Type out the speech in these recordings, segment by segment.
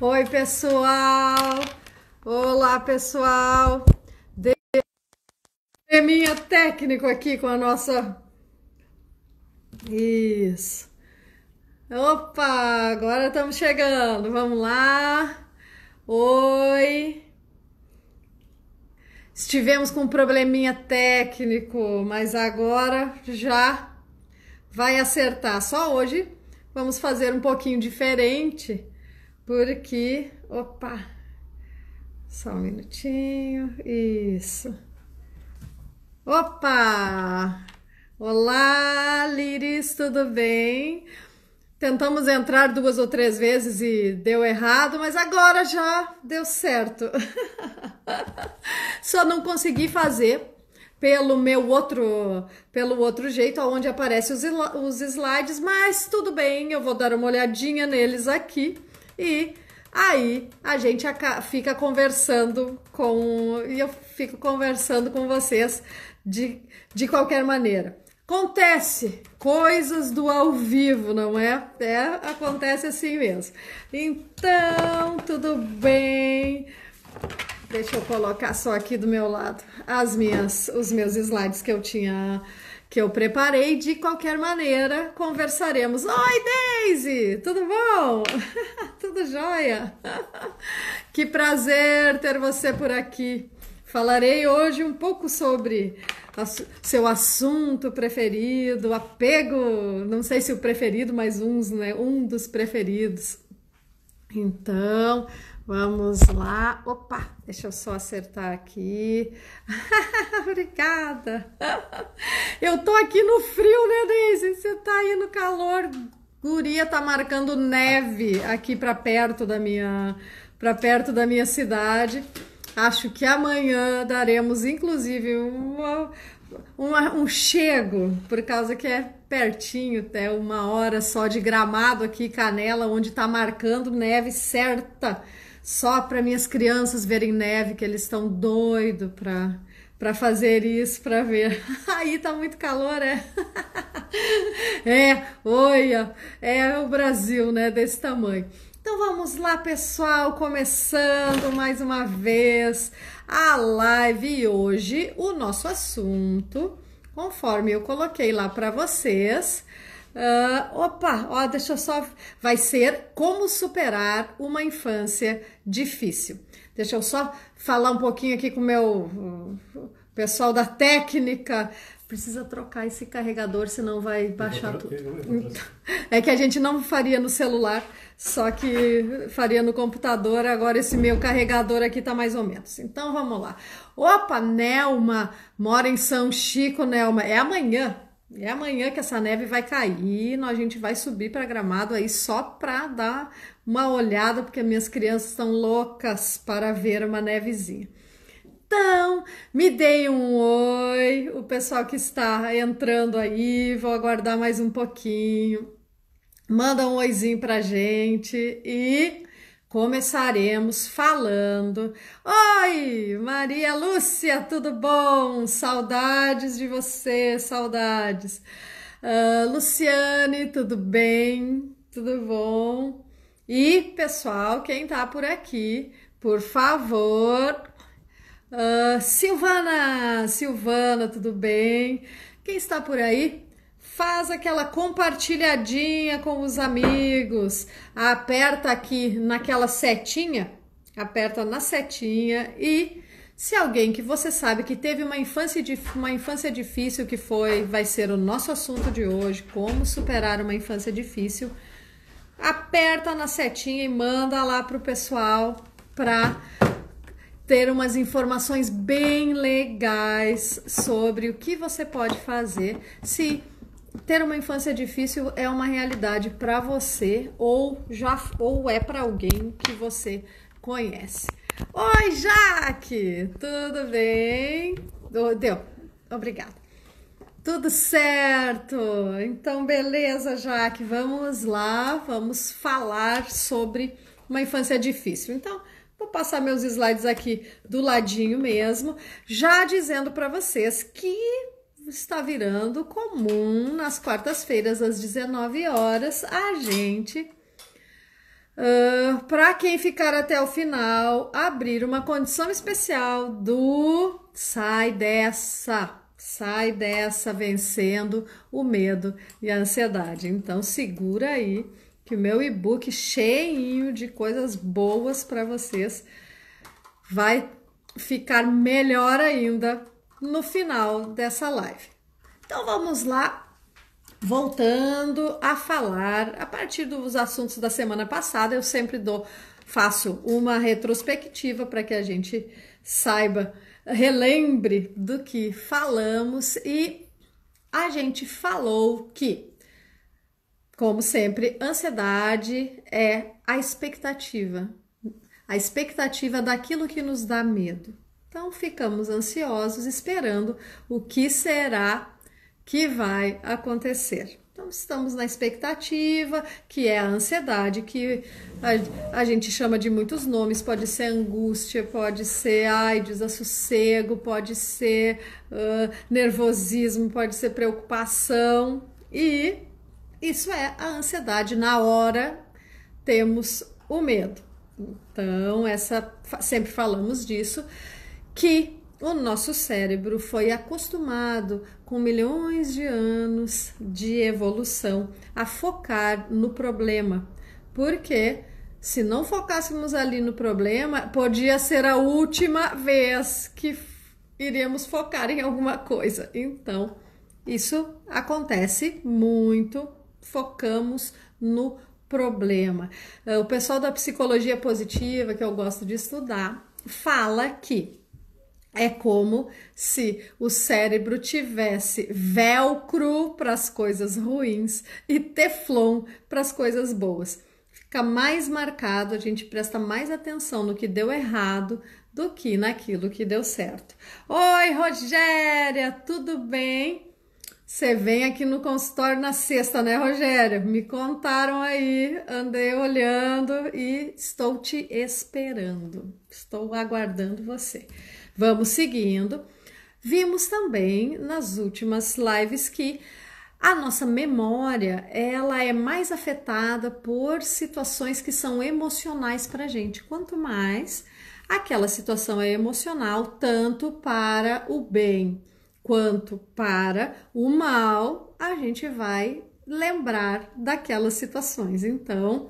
Oi, pessoal! Olá, pessoal! Probleminha técnico aqui com a nossa... Isso! Opa! Agora estamos chegando! Vamos lá! Oi! Estivemos com um probleminha técnico, mas agora já vai acertar. Só hoje vamos fazer um pouquinho diferente, porque... Opa! Só um minutinho. Isso. Opa! Olá, Liris, tudo bem? Tentamos entrar 2 ou 3 vezes e deu errado, mas agora já deu certo. Só não consegui fazer pelo outro jeito, onde aparecem os slides, mas tudo bem, eu vou dar uma olhadinha neles aqui e aí a gente fica conversando e eu fico conversando com vocês de qualquer maneira. Acontece coisas do ao vivo, não é? Acontece assim mesmo. Então, tudo bem. Deixa eu colocar só aqui do meu lado os meus slides que eu preparei. De qualquer maneira, conversaremos. Oi, Daisy! Tudo bom? Tudo jóia? Que prazer ter você por aqui. Falarei hoje um pouco sobre seu assunto preferido, apego, não sei se o preferido, mas um dos preferidos. Então, vamos lá. Opa, deixa eu só acertar aqui. Obrigada. Eu tô aqui no frio, né, Daisy? Você tá aí no calor. Guria, tá marcando neve aqui para perto da minha cidade. Acho que amanhã daremos, inclusive, um chego, por causa que é pertinho, até 1 hora só de Gramado aqui, Canela, onde tá marcando neve certa, só para minhas crianças verem neve, que eles estão doidos para fazer isso, para ver. Aí tá muito calor, é? Olha, é o Brasil, né, desse tamanho. Então vamos lá, pessoal, começando mais uma vez a live e hoje o nosso assunto, conforme eu coloquei lá para vocês, deixa eu só, vai ser como superar uma infância difícil. Deixa eu só falar um pouquinho aqui com o meu pessoal da técnica. Precisa trocar esse carregador, senão vai baixar tudo. É que a gente não faria no celular, só que faria no computador. Agora esse meu carregador aqui tá mais ou menos. Então vamos lá. Opa, Nelma mora em São Chico, Nelma. É amanhã que essa neve vai cair. A gente vai subir para Gramado aí só para dar uma olhada, porque minhas crianças estão loucas para ver uma nevezinha. Então, me deem um oi, o pessoal que está entrando aí, vou aguardar mais um pouquinho. Manda um oizinho pra gente e começaremos falando. Oi, Maria Lúcia, tudo bom? Saudades de você, saudades. Luciane, tudo bem? Tudo bom? E, pessoal, quem tá por aqui, por favor... Silvana, tudo bem? Quem está por aí? Faz aquela compartilhadinha com os amigos, aperta aqui naquela setinha, aperta na setinha e se alguém que você sabe que teve uma infância difícil, vai ser o nosso assunto de hoje, como superar uma infância difícil, aperta na setinha e manda lá pro pessoal para ter umas informações bem legais sobre o que você pode fazer se ter uma infância difícil é uma realidade para você ou é para alguém que você conhece. Oi, Jaque! Tudo bem? Deu. Obrigada. Tudo certo. Então, beleza, Jaque. Vamos lá, vamos falar sobre uma infância difícil. Então, vou passar meus slides aqui do ladinho mesmo, já dizendo para vocês que está virando comum nas quartas-feiras às 19 horas a gente Para quem ficar até o final, abrir uma condição especial do sai dessa, vencendo o medo e a ansiedade. Então segura aí que o meu e-book cheinho de coisas boas para vocês vai ficar melhor ainda no final dessa live. Então vamos lá. Voltando a falar, a partir dos assuntos da semana passada, eu sempre faço uma retrospectiva para que a gente saiba, relembre do que falamos, e a gente falou que, como sempre, ansiedade é a expectativa daquilo que nos dá medo. Então ficamos ansiosos esperando o que será que vai acontecer. Então estamos na expectativa, que é a ansiedade, que a gente chama de muitos nomes, pode ser angústia, pode ser desassossego, pode ser nervosismo, pode ser preocupação, e isso é a ansiedade. Na hora temos o medo. Então sempre falamos disso, que o nosso cérebro foi acostumado com milhões de anos de evolução a focar no problema, porque se não focássemos ali no problema, podia ser a última vez que iríamos focar em alguma coisa. Então, isso acontece muito, focamos no problema. O pessoal da psicologia positiva, que eu gosto de estudar, fala que é como se o cérebro tivesse velcro para as coisas ruins e teflon para as coisas boas. Fica mais marcado, a gente presta mais atenção no que deu errado do que naquilo que deu certo. Oi, Rogéria, tudo bem? Você vem aqui no consultório na sexta, né, Rogéria? Me contaram aí, andei olhando e estou te esperando. Estou aguardando você. Vamos seguindo. Vimos também nas últimas lives que a nossa memória, ela é mais afetada por situações que são emocionais para a gente. Quanto mais aquela situação é emocional, tanto para o bem quanto para o mal, a gente vai lembrar daquelas situações. Então,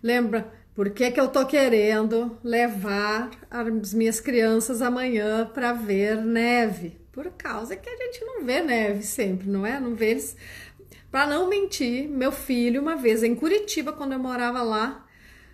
lembra por que eu tô querendo levar as minhas crianças amanhã para ver neve? Por causa que a gente não vê neve sempre, não é? Não vê eles. Para não mentir, meu filho, uma vez em Curitiba, quando eu morava lá,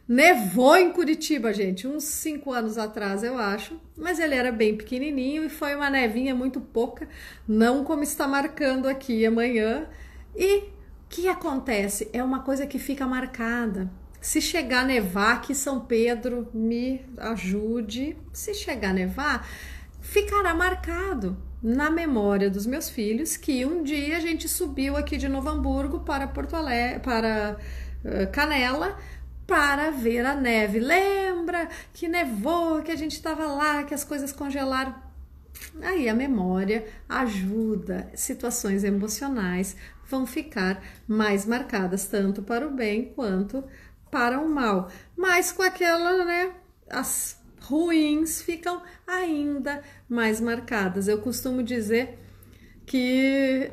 nevou em Curitiba, gente, uns 5 anos atrás, eu acho, mas ele era bem pequenininho e foi uma nevinha muito pouca, não como está marcando aqui amanhã. E o que acontece? É uma coisa que fica marcada. Se chegar a nevar, que São Pedro me ajude, se chegar a nevar, ficará marcado na memória dos meus filhos que um dia a gente subiu aqui de Novo Hamburgo para Porto Alegre, para Canela, para ver a neve. Lembra que nevou, que a gente estava lá, que as coisas congelaram? Aí a memória ajuda, situações emocionais vão ficar mais marcadas, tanto para o bem quanto para o mal. Mas com aquela, né, as ruins ficam ainda mais marcadas. Eu costumo dizer que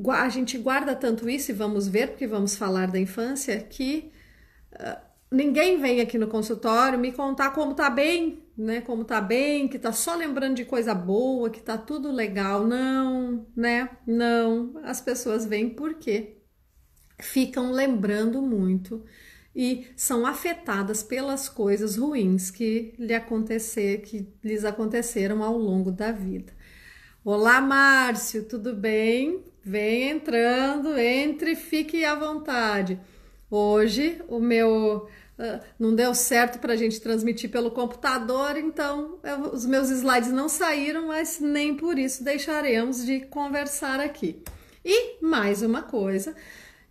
a gente guarda tanto isso, e vamos ver, porque vamos falar da infância, que ninguém vem aqui no consultório me contar como tá bem, né? Como tá bem, que tá só lembrando de coisa boa, que tá tudo legal. Não, né? Não. As pessoas vêm porque ficam lembrando muito e são afetadas pelas coisas ruins que lhes aconteceram ao longo da vida. Olá, Márcio, tudo bem? Vem entrando, entre, fique à vontade. Hoje o meu não deu certo para a gente transmitir pelo computador, então os meus slides não saíram, mas nem por isso deixaremos de conversar aqui. E mais uma coisa,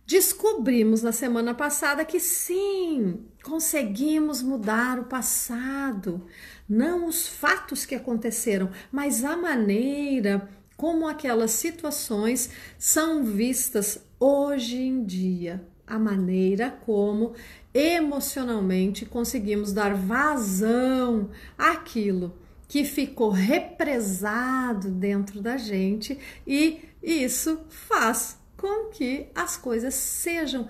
descobrimos na semana passada que sim, conseguimos mudar o passado, não os fatos que aconteceram, mas a maneira como aquelas situações são vistas hoje em dia. a maneira como emocionalmente conseguimos dar vazão àquilo que ficou represado dentro da gente, e isso faz com que as coisas sejam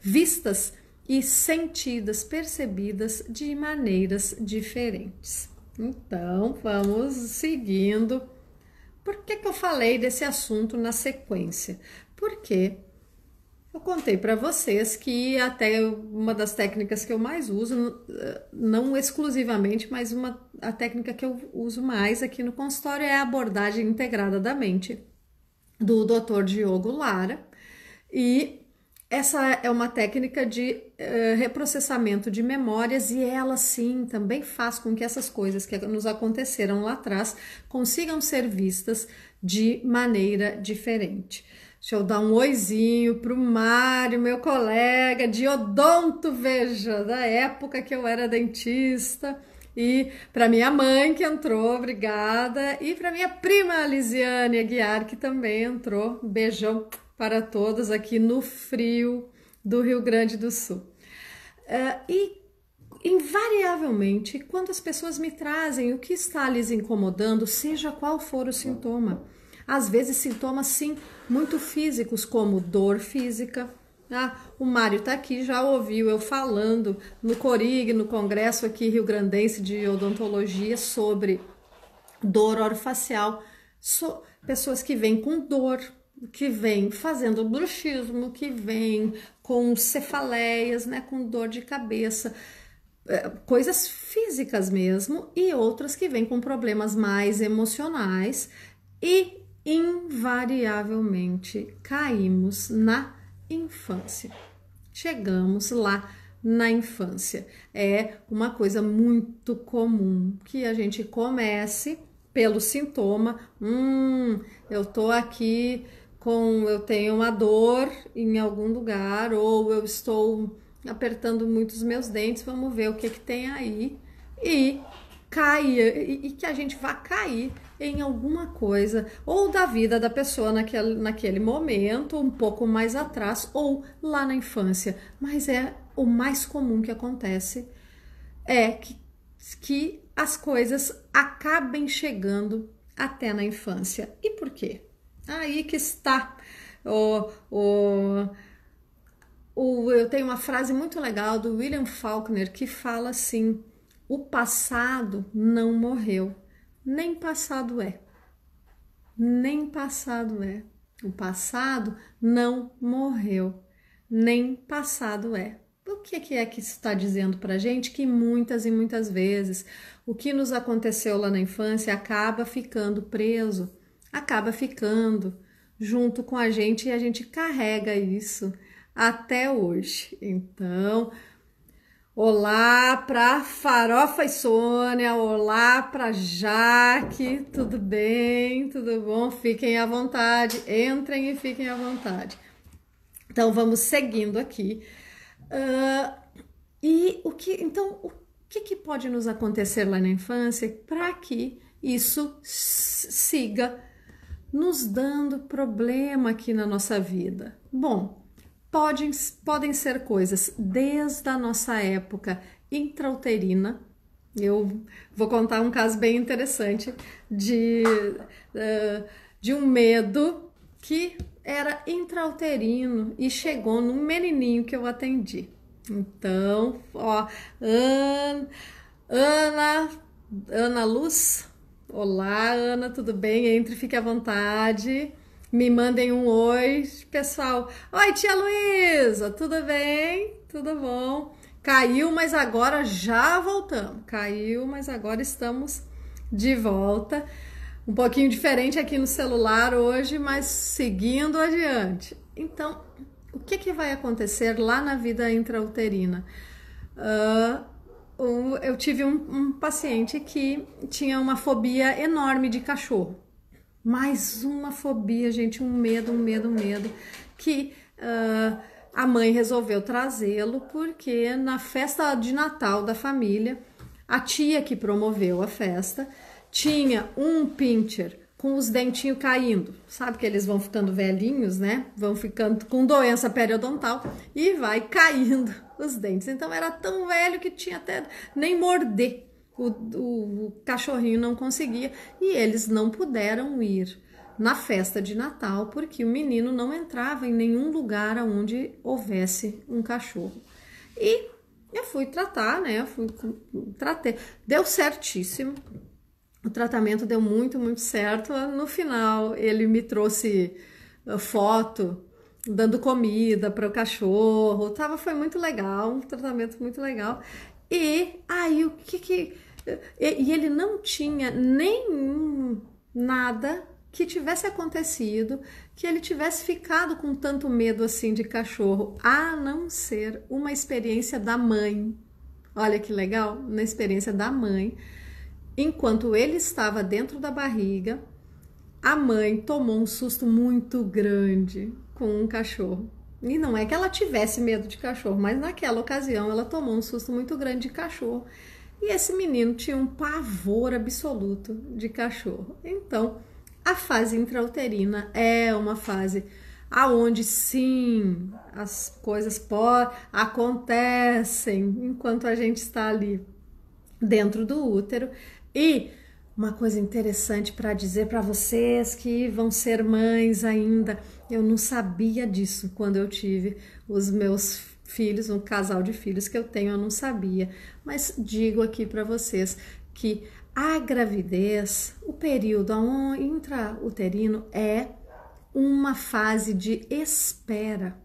vistas e sentidas, percebidas de maneiras diferentes. Então, vamos seguindo. Por que eu falei desse assunto na sequência? Porque eu contei para vocês que até uma das técnicas que eu mais uso, não exclusivamente, mas a técnica que eu uso mais aqui no consultório é a abordagem integrada da mente do Dr. Diogo Lara, e essa é uma técnica de reprocessamento de memórias, e ela sim também faz com que essas coisas que nos aconteceram lá atrás consigam ser vistas de maneira diferente. Deixa eu dar um oizinho pro Mário, meu colega de odonto, veja, da época que eu era dentista, e para minha mãe que entrou, obrigada, e para minha prima Lisiane Aguiar, que também entrou. Beijão para todos aqui no frio do Rio Grande do Sul. E invariavelmente, quando as pessoas me trazem o que está lhes incomodando, seja qual for o sintoma, às vezes sintomas sim muito físicos, como dor física. O Mário tá aqui, já ouviu eu falando no CORIG, no congresso aqui rio-grandense de odontologia, sobre dor orofacial. Pessoas que vêm com dor, que vêm fazendo bruxismo, que vêm com cefaleias, né, com dor de cabeça, coisas físicas mesmo, e outras que vêm com problemas mais emocionais, e invariavelmente caímos na infância. Chegamos lá na infância. É uma coisa muito comum que a gente comece pelo sintoma. Eu tô aqui eu tenho uma dor em algum lugar, ou eu estou apertando muito os meus dentes, vamos ver o que tem aí, e e que a gente vá cair em alguma coisa, ou da vida da pessoa naquele momento, um pouco mais atrás, ou lá na infância. Mas é o mais comum que acontece, é que as coisas acabem chegando até na infância. E por quê? Aí que está eu tenho uma frase muito legal do William Faulkner que fala assim: o passado não morreu, nem passado é. Nem passado é. O passado não morreu, nem passado é. O que é que isso está dizendo para a gente? Que muitas e muitas vezes o que nos aconteceu lá na infância acaba ficando preso, acaba ficando junto com a gente, e a gente carrega isso até hoje. Então, olá para Farofa e Sônia, olá para Jaque, tudo bem? Tudo bom? Fiquem à vontade, entrem e fiquem à vontade. Então, vamos seguindo aqui. O que pode nos acontecer lá na infância para que isso siga nos dando problema aqui na nossa vida? Bom, podem ser coisas desde a nossa época intrauterina. Eu vou contar um caso bem interessante de um medo que era intrauterino e chegou num menininho que eu atendi. Então, Ana Luz, olá Ana, tudo bem? Entre, fique à vontade, me mandem um oi, pessoal. Oi, tia Luísa, tudo bem? Tudo bom? Caiu, mas agora já voltamos. Caiu, mas agora estamos de volta. Um pouquinho diferente aqui no celular hoje, mas seguindo adiante. Então, o que vai acontecer lá na vida intrauterina? Eu tive um paciente que tinha uma fobia enorme de cachorro. Mais uma fobia, gente, um medo, que a mãe resolveu trazê-lo porque na festa de Natal da família, a tia que promoveu a festa tinha um pincher com os dentinhos caindo. Sabe que eles vão ficando velhinhos, né? Vão ficando com doença periodontal e vai caindo os dentes. Então era tão velho que tinha até nem morder. O cachorrinho não conseguia e eles não puderam ir na festa de Natal porque o menino não entrava em nenhum lugar onde houvesse um cachorro. E eu fui tratar, né? Tratei. Deu certíssimo. O tratamento deu muito, muito certo. No final, ele me trouxe foto dando comida para o cachorro. Foi muito legal, um tratamento muito legal. E aí, E ele não tinha nenhum nada que tivesse acontecido, que ele tivesse ficado com tanto medo assim de cachorro, a não ser uma experiência da mãe. Olha que legal, uma experiência da mãe. Enquanto ele estava dentro da barriga, a mãe tomou um susto muito grande com um cachorro. E não é que ela tivesse medo de cachorro, mas naquela ocasião ela tomou um susto muito grande de cachorro. E esse menino tinha um pavor absoluto de cachorro. Então, a fase intrauterina é uma fase aonde sim, as coisas acontecem enquanto a gente está ali dentro do útero. E uma coisa interessante para dizer para vocês que vão ser mães ainda, eu não sabia disso quando eu tive os meus filhos, um casal de filhos que eu tenho, eu não sabia, mas digo aqui para vocês que a gravidez, o período intrauterino é uma fase de espera.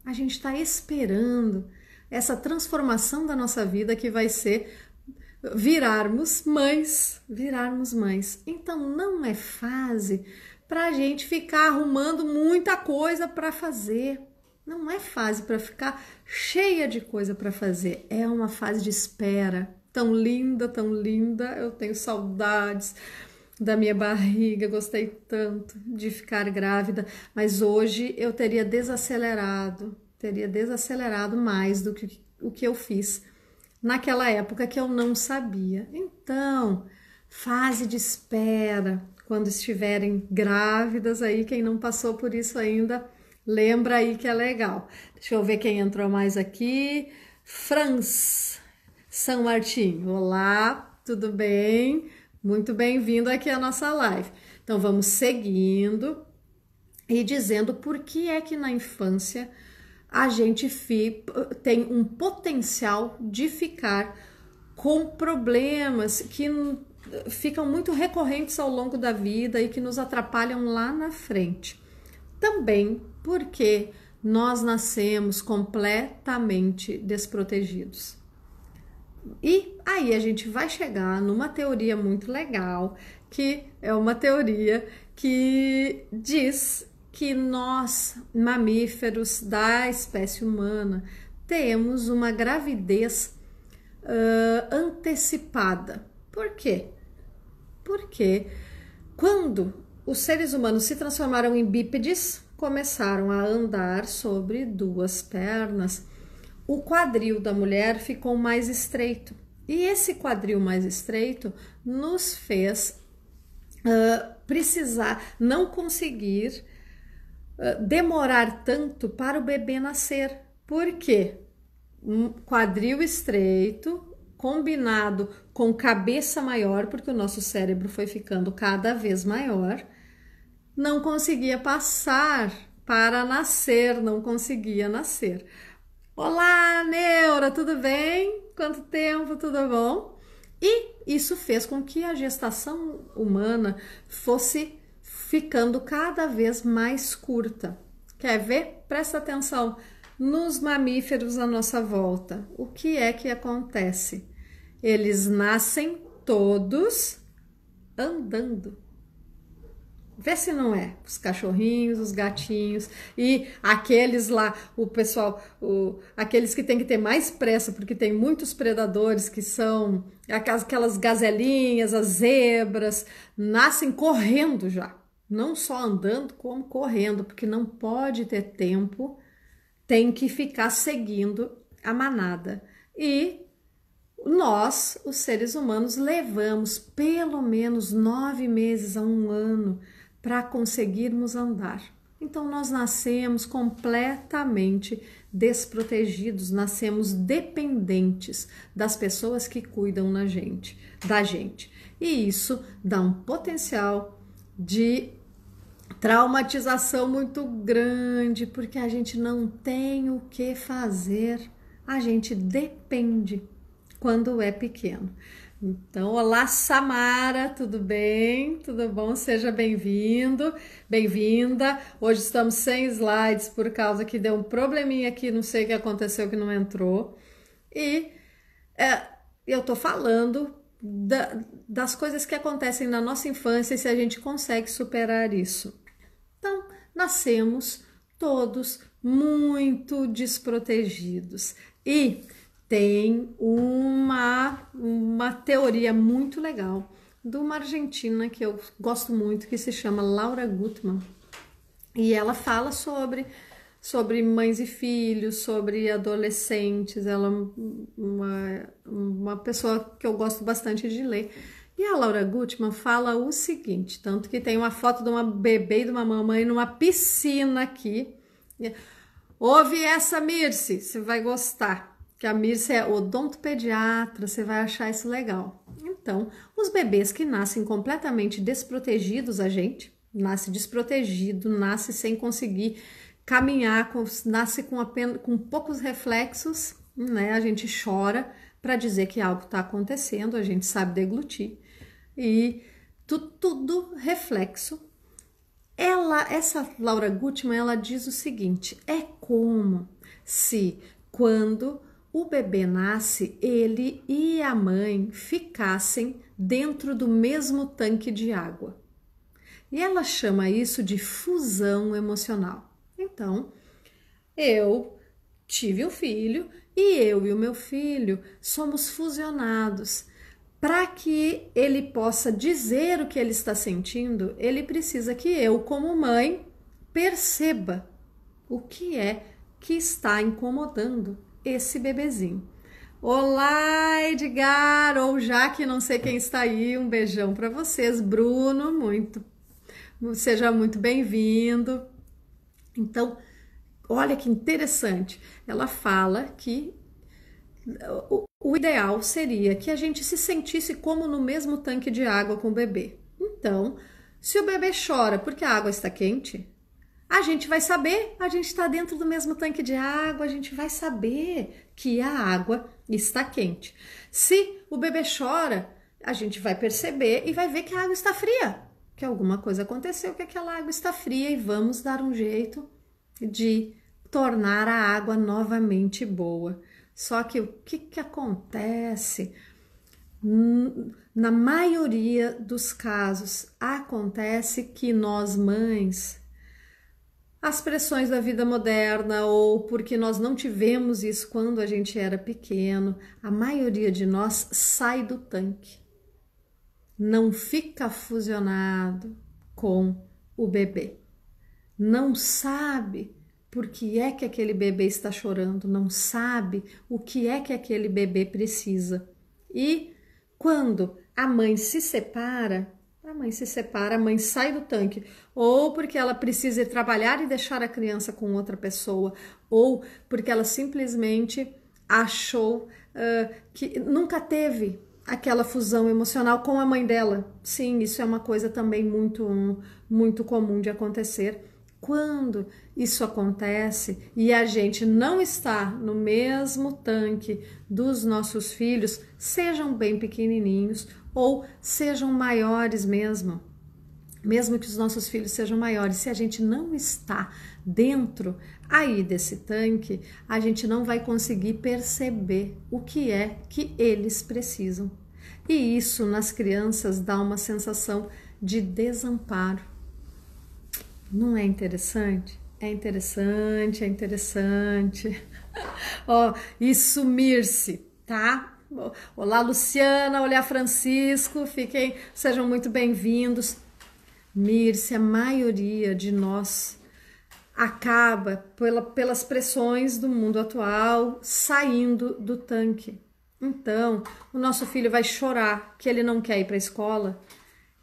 A gente está esperando essa transformação da nossa vida que vai ser virarmos mães. Então não é fase para a gente ficar arrumando muita coisa para fazer. Não é fase para ficar cheia de coisa para fazer. É uma fase de espera. Tão linda, tão linda. Eu tenho saudades da minha barriga. Gostei tanto de ficar grávida. Mas hoje eu teria desacelerado mais do que o que eu fiz naquela época que eu não sabia. Então, fase de espera, quando estiverem grávidas aí, quem não passou por isso ainda, lembra aí que é legal. Deixa eu ver quem entrou mais aqui. Franz São Martim. Olá, tudo bem? Muito bem-vindo aqui à nossa live. Então, vamos seguindo e dizendo por que é que na infância a gente tem um potencial de ficar com problemas que ficam muito recorrentes ao longo da vida e que nos atrapalham lá na frente. Também porque nós nascemos completamente desprotegidos. E aí a gente vai chegar numa teoria muito legal, que é uma teoria que diz que nós, mamíferos da espécie humana, temos uma gravidez antecipada. Por quê? Porque quando os seres humanos se transformaram em bípedes, começaram a andar sobre duas pernas, o quadril da mulher ficou mais estreito. E esse quadril mais estreito nos fez não conseguir demorar tanto para o bebê nascer. Por quê? Um quadril estreito combinado com cabeça maior, porque o nosso cérebro foi ficando cada vez maior, não conseguia passar para nascer, não conseguia nascer. Olá, Neura, tudo bem? Quanto tempo, tudo bom? E isso fez com que a gestação humana fosse ficando cada vez mais curta. Quer ver? Presta atenção nos mamíferos à nossa volta. O que é que acontece? Eles nascem todos andando. Vê se não é. Os cachorrinhos, os gatinhos e aqueles lá, o pessoal, aqueles que tem que ter mais pressa porque tem muitos predadores que são aquelas gazelinhas, as zebras, nascem correndo já. Não só andando, como correndo, porque não pode ter tempo, tem que ficar seguindo a manada. E Nós, os seres humanos, levamos pelo menos 9 meses a 1 ano para conseguirmos andar. Então, nós nascemos completamente desprotegidos, nascemos dependentes das pessoas que cuidam da gente. E isso dá um potencial de traumatização muito grande, porque a gente não tem o que fazer, a gente depende quando é pequeno. Então, olá Samara, tudo bem? Tudo bom? Seja bem-vindo, bem-vinda. Hoje estamos sem slides por causa que deu um probleminha aqui, não sei o que aconteceu que não entrou. E eu tô falando das coisas que acontecem na nossa infância e se a gente consegue superar isso. Então, nascemos todos muito desprotegidos e tem uma teoria muito legal de uma argentina que eu gosto muito, que se chama Laura Gutman, e ela fala sobre mães e filhos, sobre adolescentes. Ela é uma pessoa que eu gosto bastante de ler. E a Laura Gutman fala o seguinte, tanto que tem uma foto de uma bebê e de uma mamãe numa piscina aqui. Ouve essa, Mirce, você vai gostar, que a Mirce é odontopediatra, você vai achar isso legal. Então, os bebês que nascem completamente desprotegidos, a gente nasce desprotegido, nasce sem conseguir caminhar, nasce com poucos reflexos, né? A gente chora para dizer que algo está acontecendo, a gente sabe deglutir, e tudo reflexo. Essa Laura Gutman, ela diz o seguinte: é como se quando o bebê nasce, ele e a mãe ficassem dentro do mesmo tanque de água. E ela chama isso de fusão emocional. Então, eu tive um filho e eu e o meu filho somos fusionados. Para que ele possa dizer o que ele está sentindo, ele precisa que eu, como mãe, perceba o que é que está incomodando esse bebezinho. Olá, Edgar, ou Jaque, não sei quem está aí, um beijão para vocês. Bruno, seja muito bem-vindo. Então, olha que interessante, ela fala que o ideal seria que a gente se sentisse como no mesmo tanque de água com o bebê. Então, se o bebê chora porque a água está quente, a gente vai saber, a gente está dentro do mesmo tanque de água, a gente vai saber que a água está quente. Se o bebê chora, a gente vai perceber e vai ver que a água está fria, que alguma coisa aconteceu, que aquela água está fria, e vamos dar um jeito de tornar a água novamente boa. Só que o que acontece? Na maioria dos casos, acontece que nós mães, as pressões da vida moderna, ou porque nós não tivemos isso quando a gente era pequeno, a maioria de nós sai do tanque, não fica fusionado com o bebê, não sabe por que é que aquele bebê está chorando, não sabe o que é que aquele bebê precisa. E quando a mãe se separa, a mãe sai do tanque, ou porque ela precisa ir trabalhar e deixar a criança com outra pessoa, ou porque ela simplesmente achou que nunca teve aquela fusão emocional com a mãe dela. Sim, isso é uma coisa também muito comum de acontecer. Quando isso acontece e a gente não está no mesmo tanque dos nossos filhos, sejam bem pequenininhos ou sejam maiores mesmo que os nossos filhos sejam maiores, se a gente não está dentro aí desse tanque, a gente não vai conseguir perceber o que é que eles precisam. E isso nas crianças dá uma sensação de desamparo. Não é interessante? É interessante, é interessante. Ó, e sumir-se, tá? Olá, Luciana, olá, Francisco, sejam muito bem-vindos. Mirce, a maioria de nós acaba pelas pressões do mundo atual saindo do tanque. Então, o nosso filho vai chorar que ele não quer ir para a escola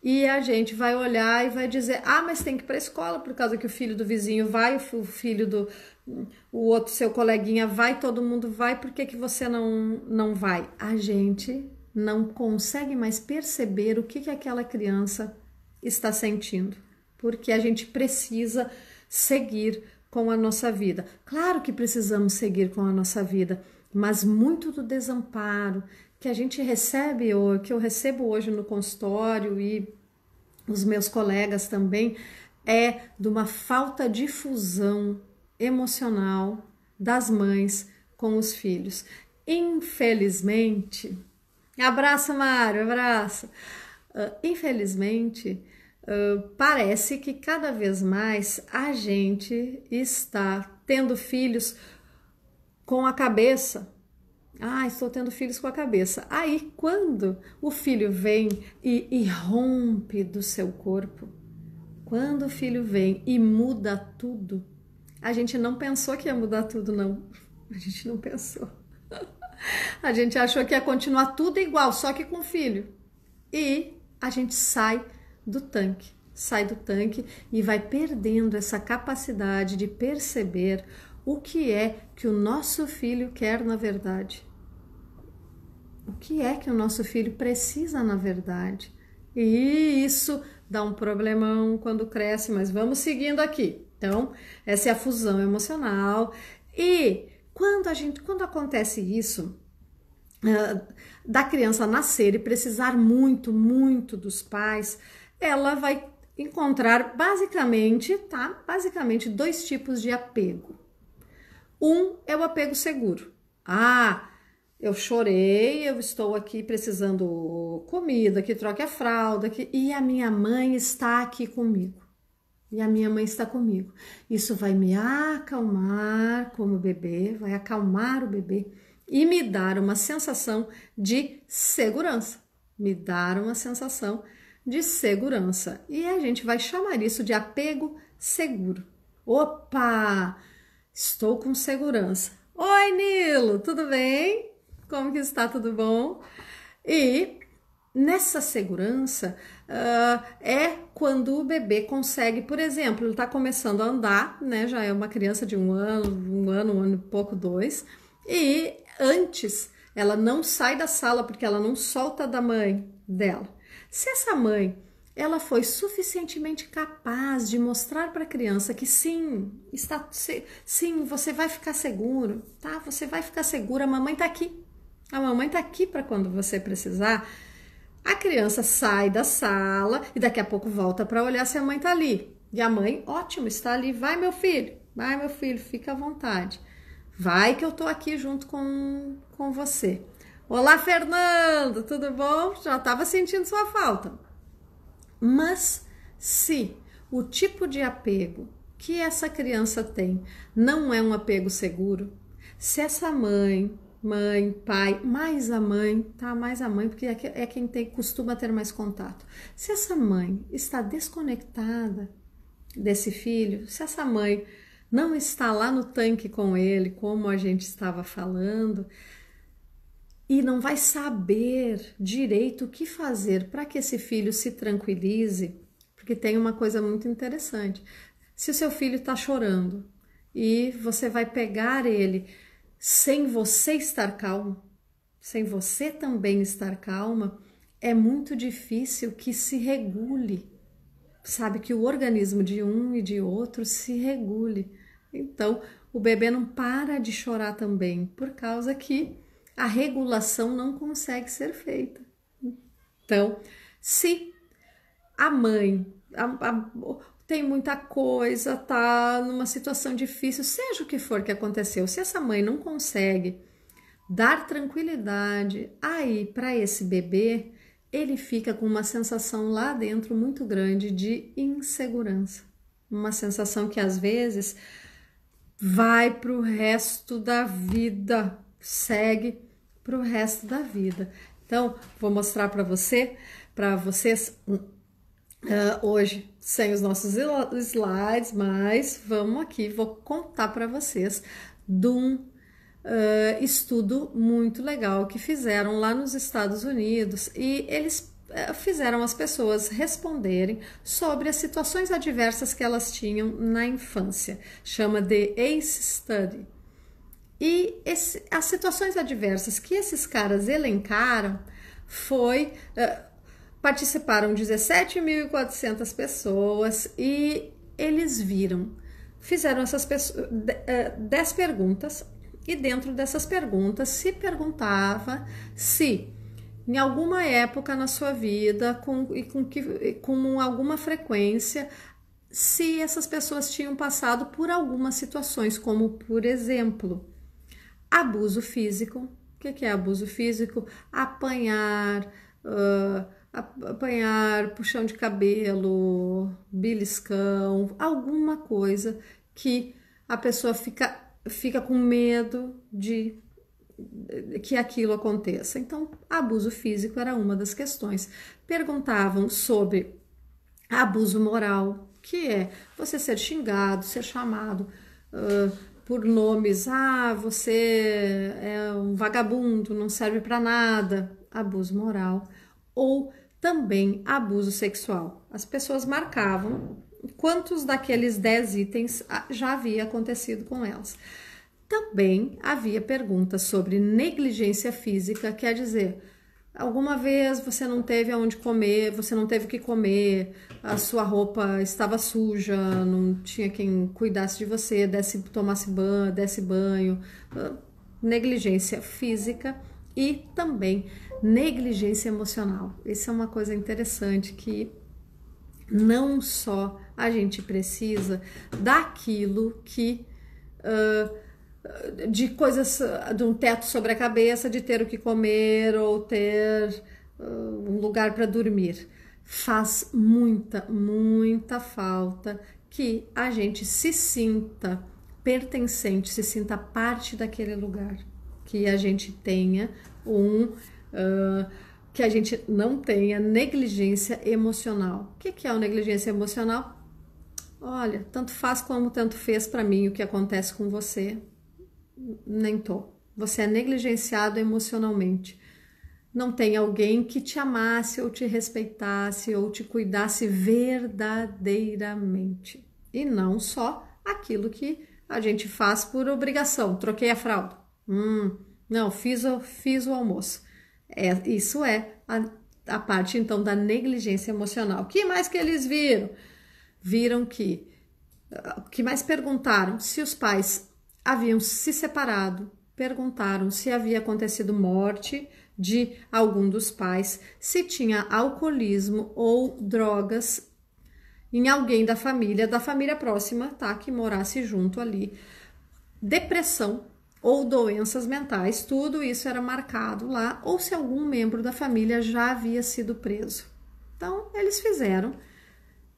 e a gente vai olhar e vai dizer: ah, mas tem que ir para a escola por causa que o filho do vizinho vai, o filho do o outro seu coleguinha vai, todo mundo vai, por que que você não vai? A gente não consegue mais perceber o que que aquela criança está sentindo, porque a gente precisa seguir com a nossa vida. Claro que precisamos seguir com a nossa vida, mas muito do desamparo que a gente recebe, ou que eu recebo hoje no consultório e os meus colegas também, é de uma falta de fusão emocional das mães com os filhos. Infelizmente, abraço, Mário, abraço. Infelizmente, parece que cada vez mais a gente está tendo filhos com a cabeça. Ah, estou tendo filhos com a cabeça. Aí, quando o filho vem e rompe do seu corpo, quando o filho vem e muda tudo, a gente não pensou que ia mudar tudo, não. A gente não pensou. A gente achou que ia continuar tudo igual, só que com o filho. E a gente sai do tanque e vai perdendo essa capacidade de perceber o que é que o nosso filho quer na verdade. O que é que o nosso filho precisa na verdade. E isso dá um problemão quando cresce, mas vamos seguindo aqui. Então, essa é a fusão emocional. E quando acontece isso, da criança nascer e precisar muito, muito dos pais, ela vai encontrar basicamente dois tipos de apego. Um é o apego seguro. Ah, eu chorei, eu estou aqui precisando comida, que troque a fralda, e a minha mãe está aqui comigo. E a minha mãe está comigo. Isso vai me acalmar como bebê, vai acalmar o bebê e me dar uma sensação de segurança. Me dar uma sensação de segurança. E a gente vai chamar isso de apego seguro. Opa! Estou com segurança. Oi, Nilo, tudo bem? Como que está? Tudo bom? E nessa segurança é quando o bebê consegue, por exemplo, ele está começando a andar, né? Já é uma criança de um ano e pouco, 2, e antes ela não sai da sala porque ela não solta da mãe dela. Se essa mãe ela foi suficientemente capaz de mostrar para a criança que sim, você vai ficar seguro, tá? Você vai ficar segura, a mamãe tá aqui. A mamãe tá aqui para quando você precisar. A criança sai da sala e daqui a pouco volta para olhar se a mãe tá ali. E a mãe, ótimo, está ali. Vai, meu filho, fica à vontade. Vai que eu tô aqui junto com você. Olá, Fernando, tudo bom? Já estava sentindo sua falta. Mas se o tipo de apego que essa criança tem não é um apego seguro, se essa mãe, pai, mais a mãe, tá? Mais a mãe, porque é quem costuma ter mais contato. Se essa mãe está desconectada desse filho, se essa mãe não está lá no tanque com ele, como a gente estava falando, e não vai saber direito o que fazer para que esse filho se tranquilize, porque tem uma coisa muito interessante. Se o seu filho está chorando e você vai pegar ele sem você estar calmo, sem você também estar calma, é muito difícil que se regule, sabe? Que o organismo de um e de outro se regule. Então, o bebê não para de chorar também, por causa que a regulação não consegue ser feita. Então, se a mãe tem muita coisa, tá numa situação difícil, seja o que for que aconteceu, se essa mãe não consegue dar tranquilidade aí para esse bebê, ele fica com uma sensação lá dentro muito grande de insegurança. Uma sensação que às vezes vai para o resto da vida, segue para o resto da vida. Então, vou mostrar para vocês hoje, sem os nossos slides, mas vamos aqui, vou contar para vocês de estudo muito legal que fizeram lá nos Estados Unidos e eles fizeram as pessoas responderem sobre as situações adversas que elas tinham na infância. Chama de ACE Study. E as situações adversas que esses caras elencaram participaram 17.400 pessoas e eles fizeram essas 10 perguntas e dentro dessas perguntas se perguntava se em alguma época na sua vida, com alguma frequência, se essas pessoas tinham passado por algumas situações, como por exemplo, abuso físico. O que é abuso físico? Apanhar, puxão de cabelo, beliscão, alguma coisa que a pessoa fica com medo de que aquilo aconteça. Então, abuso físico era uma das questões. Perguntavam sobre abuso moral, que é você ser xingado, ser chamado por nomes, você é um vagabundo, não serve para nada, abuso moral, ou também abuso sexual. As pessoas marcavam quantos daqueles 10 itens já havia acontecido com elas. Também havia perguntas sobre negligência física, quer dizer, alguma vez você não teve aonde comer, você não teve o que comer, a sua roupa estava suja, não tinha quem cuidasse de você, desse banho, negligência física e também negligência emocional. Isso é uma coisa interessante que não só a gente precisa daquilo que de coisas, de um teto sobre a cabeça, de ter o que comer ou ter um lugar para dormir. Faz muita falta que a gente se sinta pertencente, se sinta parte daquele lugar, que a gente tenha que a gente não tenha negligência emocional. O que é a negligência emocional? Olha, tanto faz como tanto fez para mim o que acontece com você. Nem tô. Você é negligenciado emocionalmente. Não tem alguém que te amasse ou te respeitasse ou te cuidasse verdadeiramente. E não só aquilo que a gente faz por obrigação. Troquei a fralda. Não, fiz o almoço. Isso é a parte então da negligência emocional. O que mais que eles viram? Viram que mais perguntaram se os pais haviam se separado, perguntaram se havia acontecido morte de algum dos pais, se tinha alcoolismo ou drogas em alguém da família próxima, tá, que morasse junto ali, depressão ou doenças mentais, tudo isso era marcado lá, ou se algum membro da família já havia sido preso. Então, eles fizeram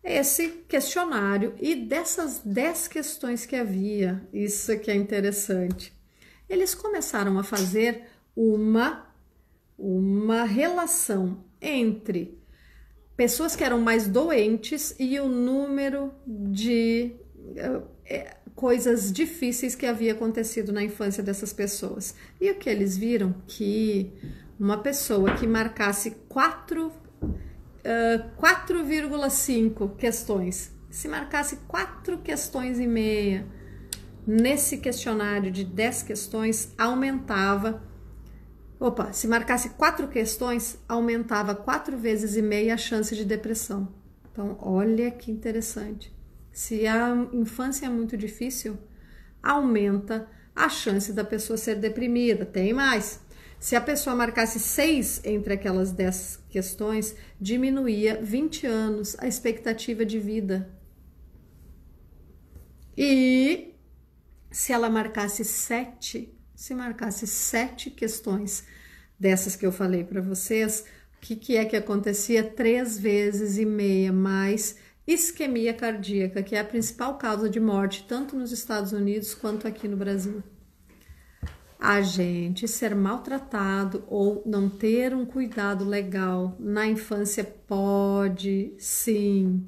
esse questionário e dessas 10 questões que havia, isso que é interessante, eles começaram a fazer uma relação entre pessoas que eram mais doentes e o número de coisas difíceis que havia acontecido na infância dessas pessoas. E o que eles viram? Que uma pessoa que marcasse 4,5 questões, se marcasse 4 questões e meia nesse questionário de 10 questões, se marcasse 4 questões, aumentava 4 vezes e meia a chance de depressão. Então, olha que interessante. Se a infância é muito difícil, aumenta a chance da pessoa ser deprimida. Tem mais. Se a pessoa marcasse 6 entre aquelas 10 questões, diminuía 20 anos a expectativa de vida. E se ela marcasse 7 questões dessas que eu falei para vocês, o que é que acontecia? 3 vezes e meia mais isquemia cardíaca, que é a principal causa de morte, tanto nos Estados Unidos quanto aqui no Brasil. A gente ser maltratado ou não ter um cuidado legal na infância pode sim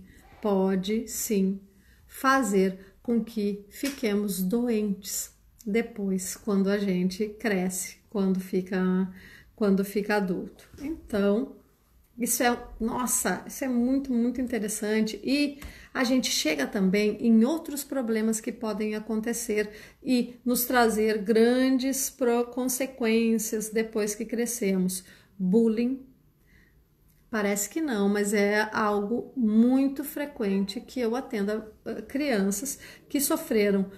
fazer com que fiquemos doentes. depois, quando a gente cresce, quando fica adulto. Então, nossa, isso é muito, muito interessante, e a gente chega também em outros problemas que podem acontecer e nos trazer grandes consequências depois que crescemos. Bullying, parece que não, mas é algo muito frequente que eu atendo a crianças que sofreram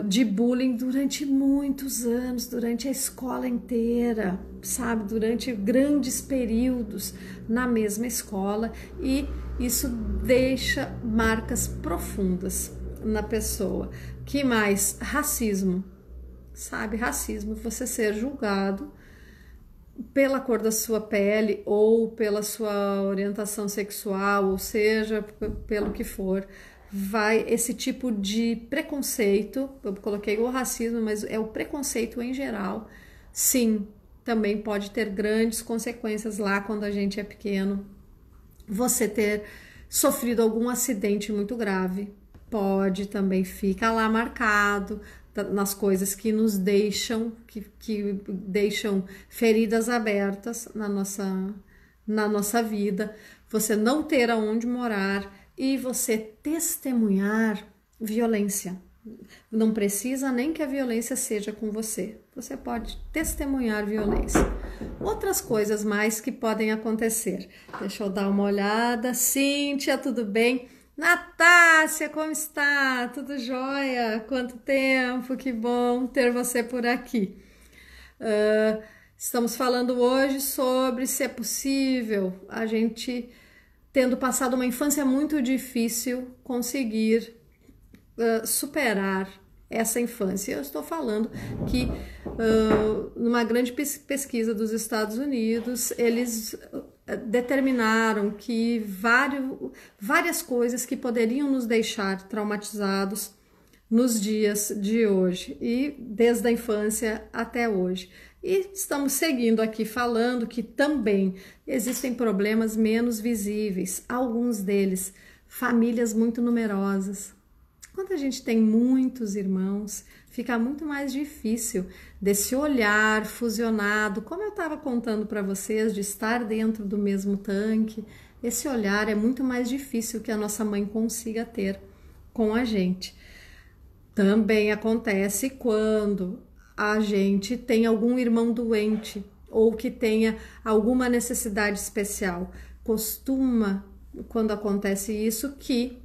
de bullying durante muitos anos, durante a escola inteira, sabe? Durante grandes períodos na mesma escola, e isso deixa marcas profundas na pessoa. Que mais? Racismo, sabe? Racismo, você ser julgado pela cor da sua pele ou pela sua orientação sexual, ou seja, pelo que for. Esse tipo de preconceito, eu coloquei o racismo, mas é o preconceito em geral, sim, também pode ter grandes consequências lá quando a gente é pequeno. Você ter sofrido algum acidente muito grave pode também ficar lá marcado nas coisas que nos deixam, que deixam feridas abertas na nossa vida. Você não ter aonde morar e você testemunhar violência. Não precisa nem que a violência seja com você. Você pode testemunhar violência. Outras coisas mais que podem acontecer. Deixa eu dar uma olhada. Cíntia, tudo bem? Natácia, como está? Tudo jóia? Quanto tempo? Que bom ter você por aqui. Estamos falando hoje sobre se é possível a gente, tendo passado uma infância muito difícil, conseguir superar essa infância. Eu estou falando que numa grande pesquisa dos Estados Unidos, eles determinaram que várias coisas que poderiam nos deixar traumatizados nos dias de hoje e desde a infância até hoje. E estamos seguindo aqui falando que também existem problemas menos visíveis, alguns deles, famílias muito numerosas. Quando a gente tem muitos irmãos, fica muito mais difícil desse olhar fusionado, como eu estava contando para vocês, de estar dentro do mesmo tanque. Esse olhar é muito mais difícil que a nossa mãe consiga ter com a gente. Também acontece quando a gente tem algum irmão doente ou que tenha alguma necessidade especial. Costuma, quando acontece isso, que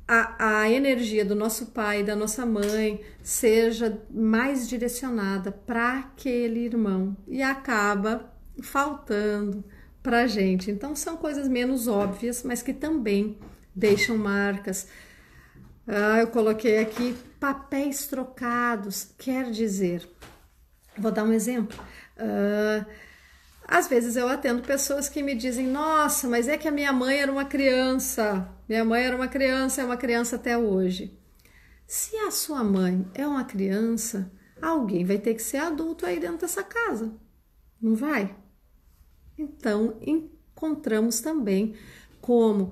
a energia do nosso pai e da nossa mãe seja mais direcionada para aquele irmão e acaba faltando para a gente. Então são coisas menos óbvias, mas que também deixam marcas. Eu coloquei aqui papéis trocados, quer dizer, vou dar um exemplo. Às vezes eu atendo pessoas que me dizem: nossa, mas é que a minha mãe era uma criança, é uma criança até hoje. Se a sua mãe é uma criança, alguém vai ter que ser adulto aí dentro dessa casa, não vai? Então, encontramos também como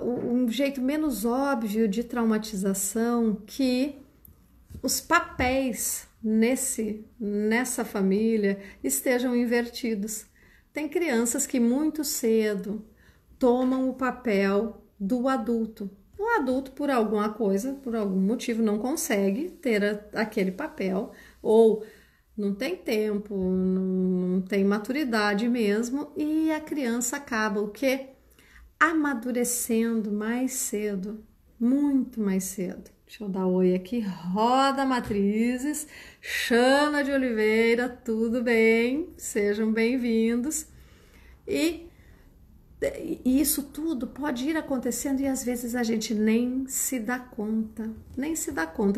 um jeito menos óbvio de traumatização que os papéis nessa família estejam invertidos. Tem crianças que muito cedo tomam o papel do adulto. O adulto, por alguma coisa, por algum motivo, não consegue ter aquele papel, ou não tem tempo, não tem maturidade mesmo, e a criança acaba o quê? Amadurecendo mais cedo, muito mais cedo. Deixa eu dar oi aqui. Roda Matrizes, Xana de Oliveira, tudo bem? Sejam bem-vindos. E isso tudo pode ir acontecendo e às vezes a gente nem se dá conta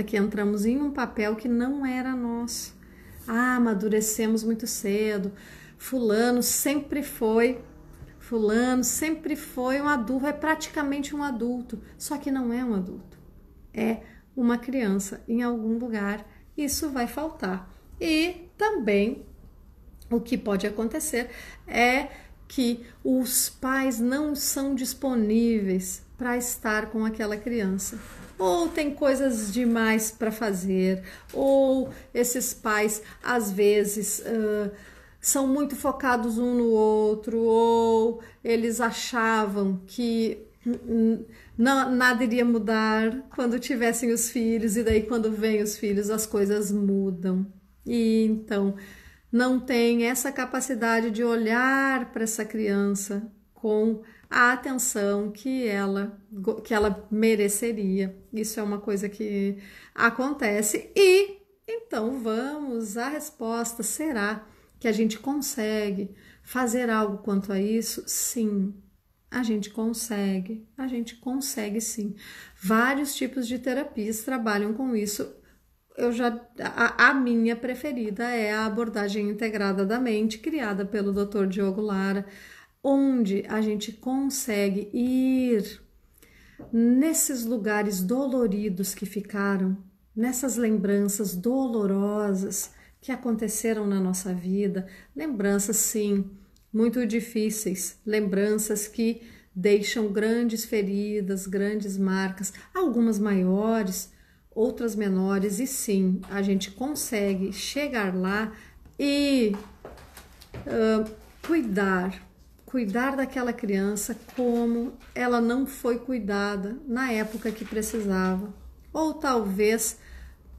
que entramos em um papel que não era nosso. Amadurecemos muito cedo. Fulano sempre foi um adulto, é praticamente um adulto, só que não é um adulto. É uma criança em algum lugar, isso vai faltar. E também o que pode acontecer é que os pais não são disponíveis para estar com aquela criança. ou tem coisas demais para fazer, ou esses pais às vezes são muito focados um no outro, ou eles achavam que nada iria mudar quando tivessem os filhos, e daí quando vêm os filhos as coisas mudam. E então não tem essa capacidade de olhar para essa criança com a atenção que ela mereceria. Isso é uma coisa que acontece. E então a resposta será que a gente consegue fazer algo quanto a isso? Sim, a gente consegue sim. Vários tipos de terapias trabalham com isso. A minha preferida é a abordagem integrada da mente, criada pelo Dr. Diogo Lara, onde a gente consegue ir nesses lugares doloridos que ficaram, nessas lembranças dolorosas que aconteceram na nossa vida, lembranças sim, muito difíceis, lembranças que deixam grandes feridas, grandes marcas, algumas maiores, outras menores, e sim, a gente consegue chegar lá e cuidar daquela criança como ela não foi cuidada na época que precisava, ou talvez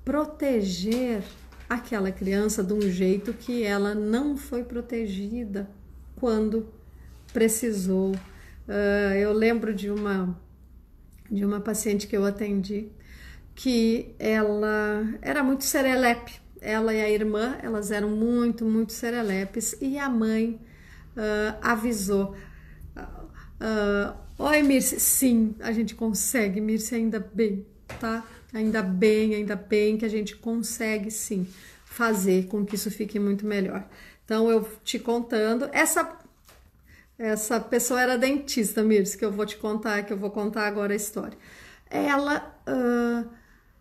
proteger aquela criança de um jeito que ela não foi protegida quando precisou. Eu lembro de uma paciente que eu atendi, que ela era muito serelepe, ela e a irmã, elas eram muito, muito serelepes, e a mãe avisou, oi Mirce, sim, a gente consegue, Mirce, ainda bem, tá? Ainda bem que a gente consegue sim fazer com que isso fique muito melhor. Então eu te contando, essa pessoa era dentista, Mirce, que eu vou contar agora a história. Ela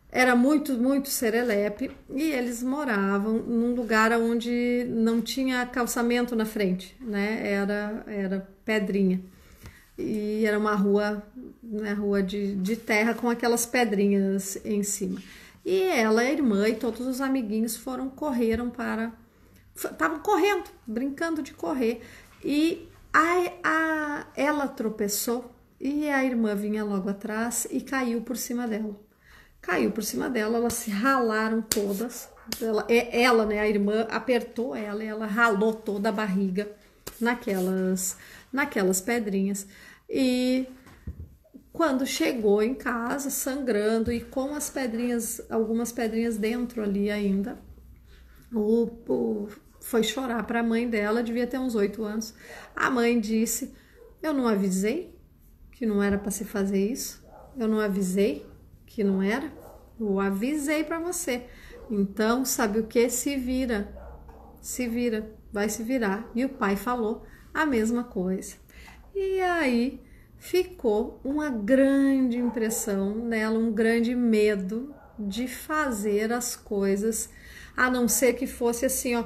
era muito, muito serelepe, e eles moravam num lugar onde não tinha calçamento na frente, né? Era pedrinha. E era uma rua, né, rua de terra com aquelas pedrinhas em cima. E ela, a irmã e todos os amiguinhos correram estavam correndo, brincando de correr. E ela tropeçou e a irmã vinha logo atrás e caiu por cima dela. Elas se ralaram todas. Ela, né, a irmã apertou ela e ela ralou toda a barriga naquelas pedrinhas. E quando chegou em casa, sangrando e com as pedrinhas, algumas pedrinhas dentro ali ainda, foi chorar para a mãe dela, devia ter uns 8 anos. A mãe disse: eu não avisei que não era para se fazer isso, eu não avisei que não era, eu avisei para você. Então, sabe o que? Se vira, vai se virar. E o pai falou a mesma coisa. E aí ficou uma grande impressão nela, um grande medo de fazer as coisas, a não ser que fosse assim, ó,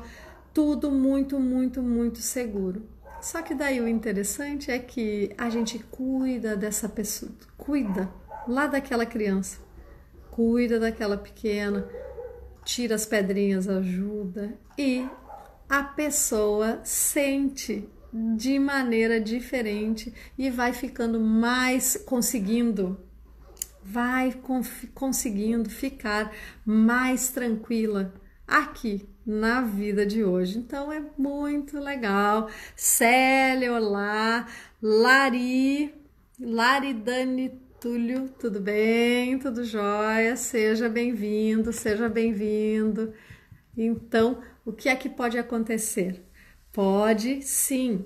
tudo muito, muito, muito seguro. Só que daí o interessante é que a gente cuida dessa pessoa, cuida lá daquela criança, cuida daquela pequena, tira as pedrinhas, ajuda, e a pessoa sente de maneira diferente e vai ficando mais conseguindo ficar mais tranquila aqui na vida de hoje. Então é muito legal. Célia, olá. Lari Dani Túlio, tudo bem? Tudo jóia? Seja bem-vindo, seja bem-vindo. Então, o que é que pode acontecer? Pode sim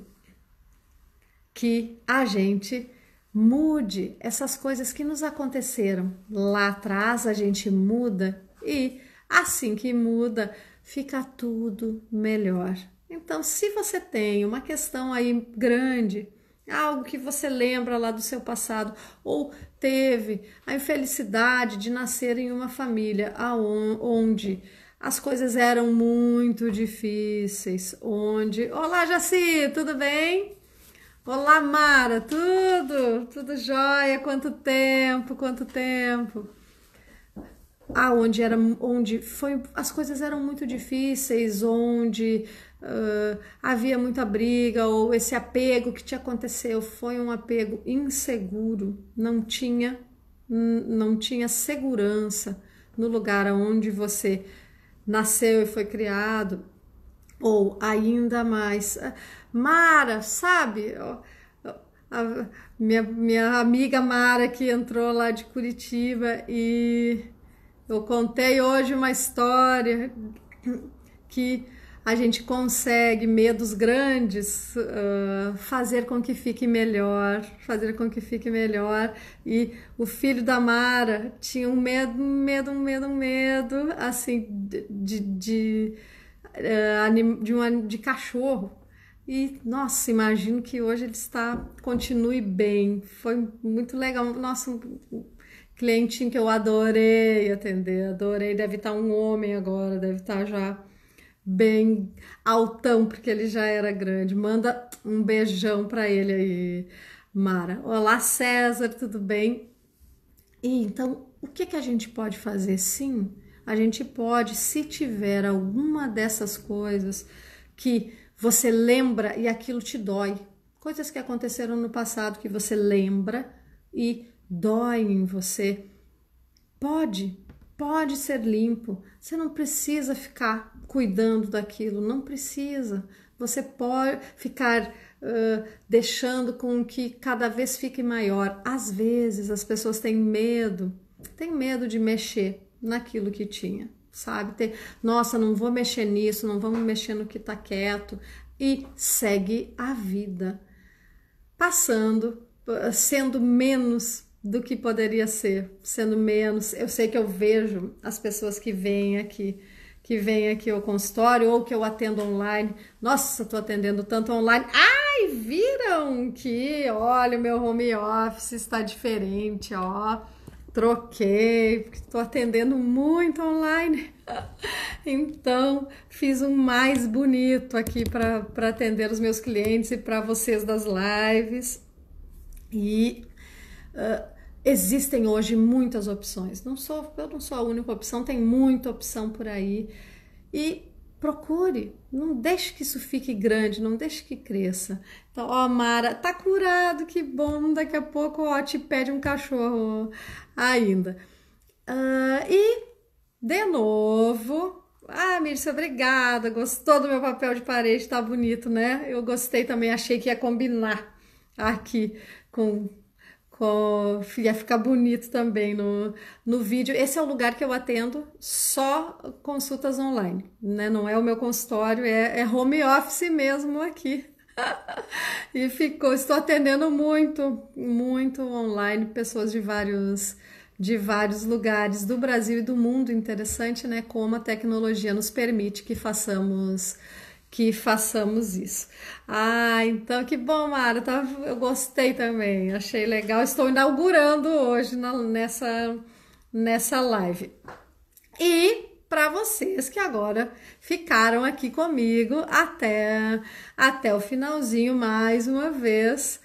que a gente mude essas coisas que nos aconteceram lá atrás, a gente muda, e assim que muda, fica tudo melhor. Então, se você tem uma questão aí grande, algo que você lembra lá do seu passado, ou teve a infelicidade de nascer em uma família onde as coisas eram muito difíceis, onde... Olá, Jaci, tudo bem? Olá, Mara, tudo jóia? Quanto tempo, quanto tempo? Onde foi, as coisas eram muito difíceis, onde havia muita briga, ou esse apego que te aconteceu foi um apego inseguro, não tinha segurança no lugar onde você nasceu e foi criado, ou ainda mais, Mara, sabe? A minha amiga Mara que entrou lá de Curitiba e eu contei hoje uma história que a gente consegue, medos grandes, fazer com que fique melhor, fazer com que fique melhor. E o filho da Mara tinha um medo, assim, de cachorro. E, nossa, imagino que hoje continue bem. Foi muito legal. Nossa, um clientinho que eu adorei atender, adorei. Deve estar um homem agora, deve estar já bem altão, porque ele já era grande. Manda um beijão para ele aí, Mara. Olá, César, tudo bem? E então, o que a gente pode fazer? Sim, a gente pode, se tiver alguma dessas coisas que você lembra e aquilo te dói, coisas que aconteceram no passado que você lembra e dói em você, pode ser limpo. Você não precisa ficar cuidando daquilo, não precisa. Você pode ficar deixando com que cada vez fique maior. Às vezes as pessoas têm medo de mexer naquilo que tinha, sabe? Nossa, não vou mexer nisso, não vamos mexer no que tá quieto, e segue a vida, sendo menos do que poderia ser, sendo menos. Eu sei que eu vejo as pessoas que vêm aqui ao consultório ou que eu atendo online. Nossa, tô atendendo tanto online. Ai, viram que, olha, o meu home office está diferente, ó. Troquei, porque estou atendendo muito online. Então, fiz um mais bonito aqui para atender os meus clientes e para vocês das lives. E existem hoje muitas opções. Eu não sou a única opção, tem muita opção por aí. E procure, não deixe que isso fique grande, não deixe que cresça. Então, ó, Mara, tá curado, que bom, daqui a pouco, ó, te pede um cachorro ainda. E, de novo, Mirce, obrigada, gostou do meu papel de parede, tá bonito, né? Eu gostei também, achei que ia combinar aqui ia ficar bonito também no vídeo. Esse é o lugar que eu atendo só consultas online, né? Não é o meu consultório, é home office mesmo aqui. E estou atendendo muito online, pessoas de vários lugares do Brasil e do mundo. Interessante, né? Como a tecnologia nos permite que façamos isso. Então que bom, Mara, eu gostei também, achei legal. Estou inaugurando hoje nessa live. E para vocês que agora ficaram aqui comigo até o finalzinho mais uma vez,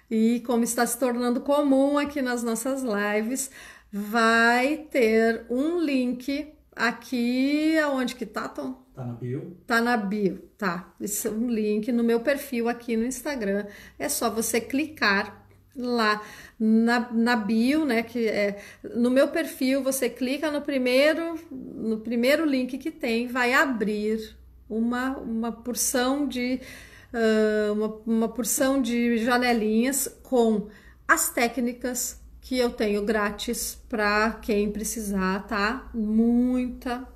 e como está se tornando comum aqui nas nossas lives, vai ter um link aqui, aonde que tá, Tom? Tá na bio? Tá na bio, tá. Esse é um link no meu perfil aqui no Instagram. É só você clicar lá na bio, né? Que é no meu perfil. Você clica no primeiro link que tem, vai abrir uma porção de janelinhas com as técnicas que eu tenho grátis para quem precisar, tá? Muita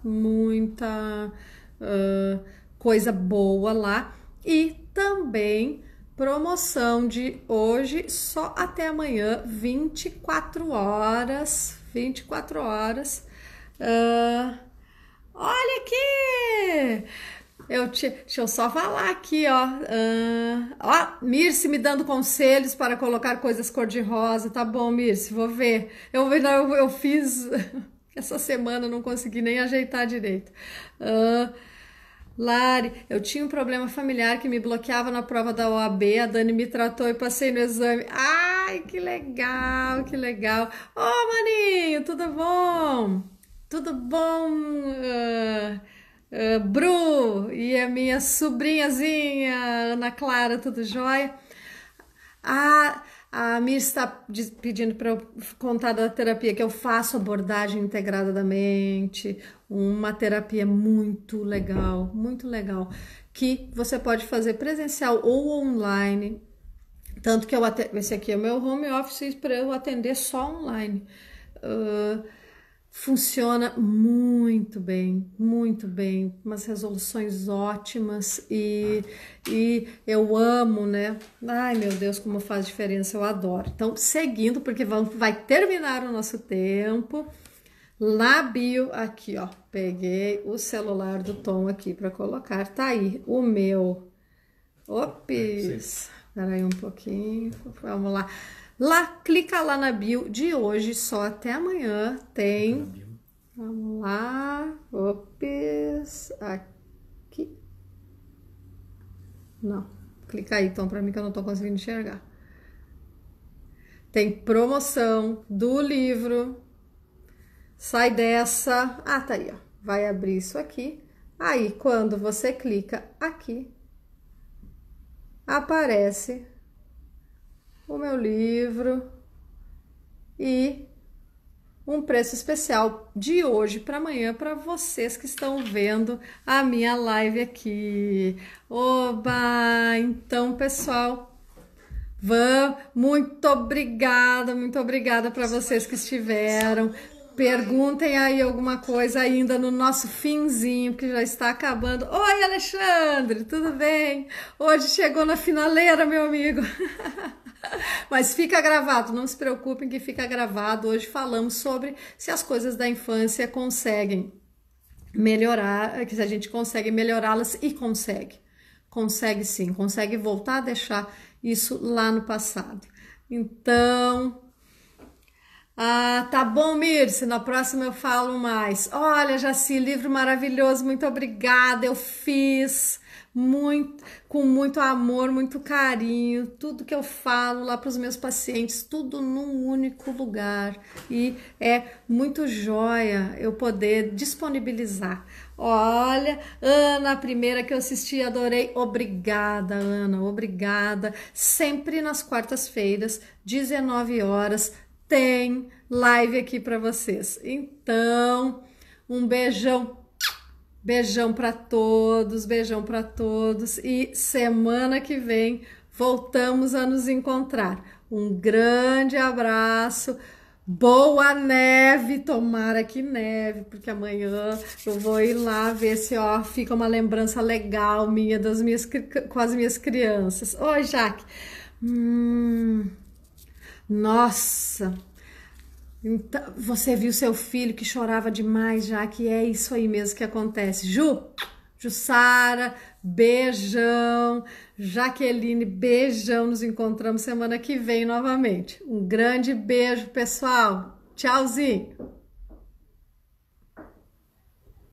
coisa boa lá. E também promoção de hoje só até amanhã, 24 horas. Olha aqui! Deixa eu só falar aqui, ó. Mirce me dando conselhos para colocar coisas cor-de-rosa. Tá bom, Mirce, vou ver. Eu fiz essa semana, não consegui nem ajeitar direito. Lari, eu tinha um problema familiar que me bloqueava na prova da OAB, a Dani me tratou e passei no exame. Ai, que legal, que legal. Ô, maninho, tudo bom? Tudo bom, Bru? E a minha sobrinhazinha, Ana Clara, tudo jóia? A Mir está pedindo para eu contar da terapia que eu faço, abordagem integrada da mente, uma terapia muito legal, que você pode fazer presencial ou online. Tanto que esse aqui é o meu home office para eu atender só online. Funciona muito bem, umas resoluções ótimas e eu amo, né? Ai, meu Deus, como faz diferença, eu adoro. Então, seguindo, porque vai terminar o nosso tempo. Na bio, aqui, ó, peguei o celular do Tom aqui para colocar. Tá aí, o meu. Ops, peraí um pouquinho, vamos lá. Lá, clica lá na bio de hoje, só até amanhã tem. Vamos lá. Ops, aqui. Não, clica aí, então, para mim que eu não tô conseguindo enxergar. Tem promoção do livro. Sai dessa. Ah, tá aí, ó. Vai abrir isso aqui. Aí, quando você clica aqui, aparece o meu livro e um preço especial de hoje para amanhã para vocês que estão vendo a minha live aqui. Oba! Então, pessoal, muito obrigada para vocês que estiveram. Perguntem aí alguma coisa ainda no nosso finzinho, que já está acabando. Oi, Alexandre, tudo bem? Hoje chegou na finaleira, meu amigo. Mas fica gravado, não se preocupem que fica gravado. Hoje falamos sobre se as coisas da infância conseguem melhorar, que a gente consegue melhorá-las e consegue. Consegue sim, consegue voltar a deixar isso lá no passado. Então... tá bom, Mirce, na próxima eu falo mais. Olha, Jaci, livro maravilhoso, muito obrigada, eu fiz com muito amor, muito carinho, tudo que eu falo lá para os meus pacientes, tudo num único lugar, e é muito joia eu poder disponibilizar. Olha, Ana, a primeira que eu assisti, adorei. Obrigada, Ana, obrigada. Sempre nas quartas-feiras, 19 horas, tem live aqui para vocês. Então, um beijão para todos, e semana que vem voltamos a nos encontrar. Um grande abraço, boa neve, tomara que neve, porque amanhã eu vou ir lá ver se fica uma lembrança legal minha com as minhas crianças. Oi, Jaque. Nossa, então, você viu seu filho que chorava demais, já que é isso aí mesmo que acontece. Jussara, beijão. Jaqueline, beijão. Nos encontramos semana que vem novamente. Um grande beijo, pessoal. Tchauzinho.